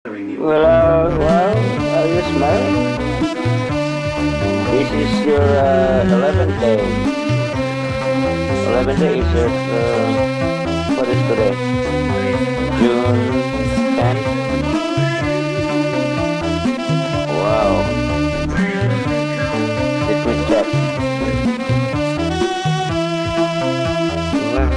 Well, are you smiling? This is your 11th day. 11th day is your, what is today? June 10th? Wow. Let me check. Wow.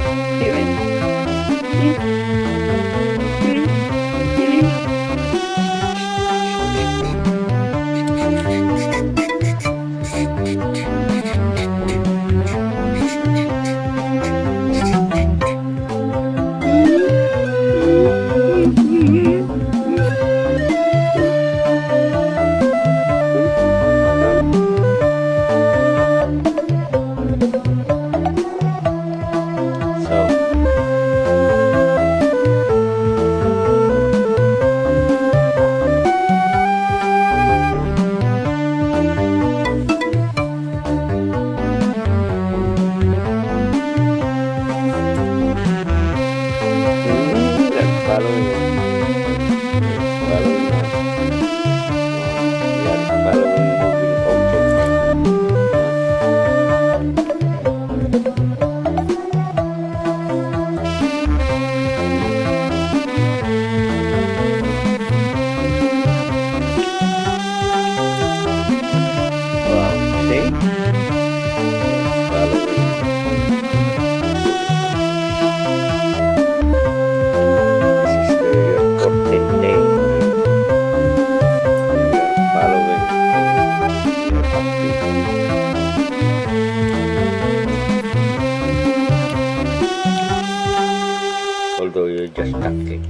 Although you're just acting.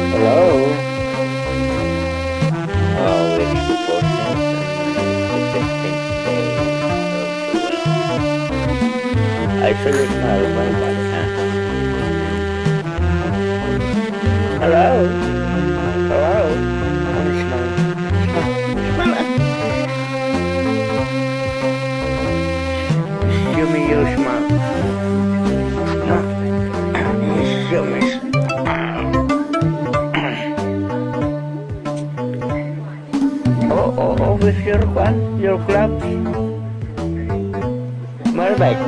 Hello? Oh, it's the 14th and the 15th day of July. I should smile very much, huh? Hello? Hello? Come smile. Smile. Show me your smile. Show me. Oh, with your one, your gloves. Marbike,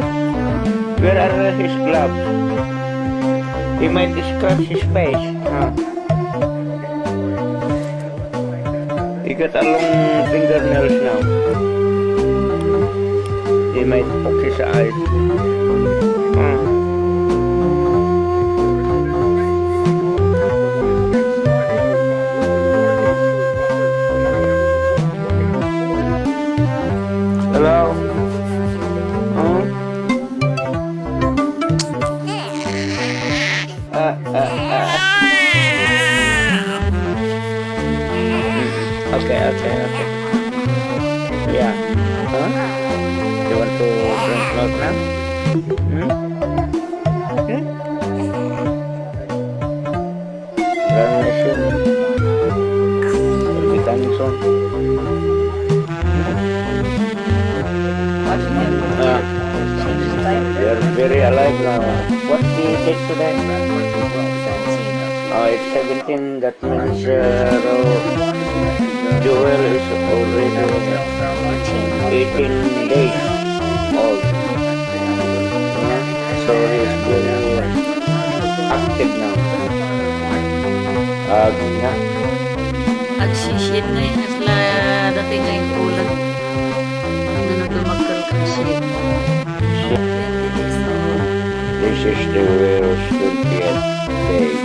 where are his gloves? He might scratch his face. Huh? He got a long fingernails now. He might poke his eyes. Huh? Hello? Huh? Okay. Yeah. Huh? You want to drink milk now? Hmm? Garnation. Will be coming soon. You're very alive now. What do you take today? Oh, it's 17. That means Joel is already 18 days old. So he's very active now. Yeah. Nagsishit na yun at dating ngayong ulan. Dumagkal kang shit. 20 days na old. This is the world's 20th day.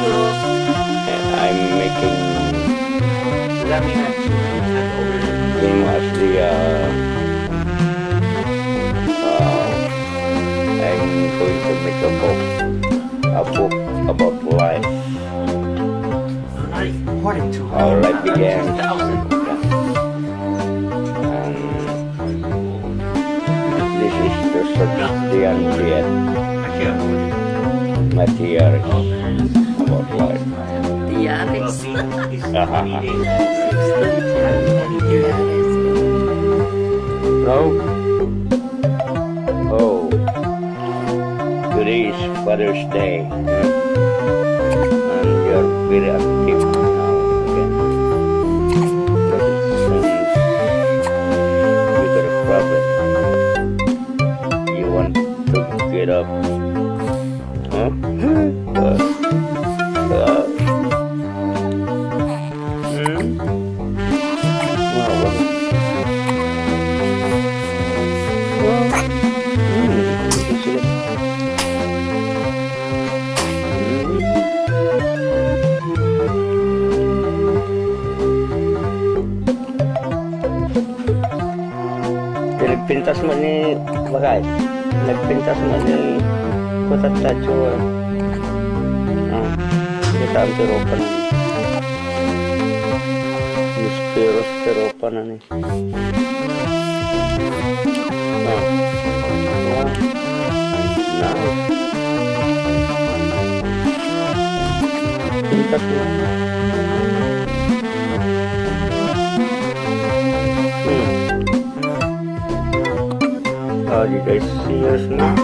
And I'm making him as the I'm going to make a book about life. How life began. And this is the Julian Juliet. my theories about life. Tiaris. No? Oh, today is Father's Day, and you're very active now again. That seems you got a problem. You want to get up, huh? Wow, wow. Nagpintas mo ni Bagay. Nagpintas mo ni Kutat Tacho. Kita ang tiro pa na. Spiro pa na ni. Wow. Nice. Pintas mo. Oh, did I see your smile?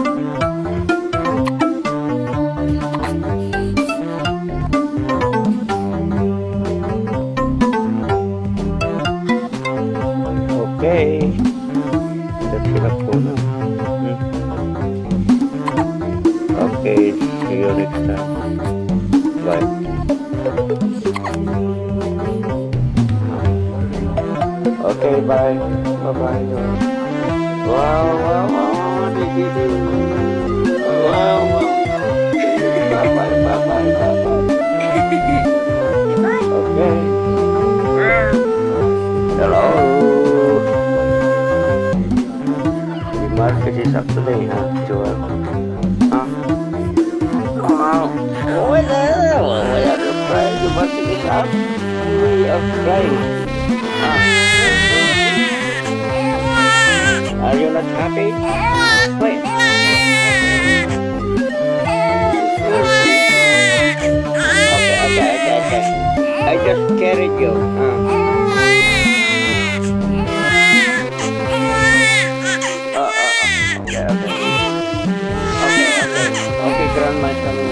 Okay. That's enough for now. Okay, see you next time. Bye. Okay, bye. Bye-bye. Wow, what did you do? Wow. Bye-bye. Okay. Hello. The market is up today, huh, Joel? Huh? Wow. Why are you crying? The market is up. We are crying. Are you not happy? Wait. Okay. I just carried you. Okay, grandma is coming.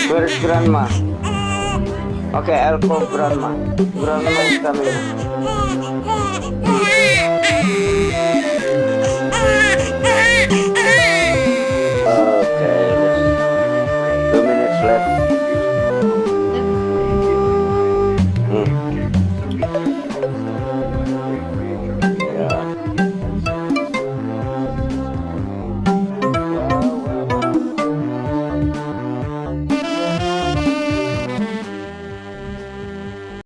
Where is grandma? Okay, I'll call grandma. Grandma is coming.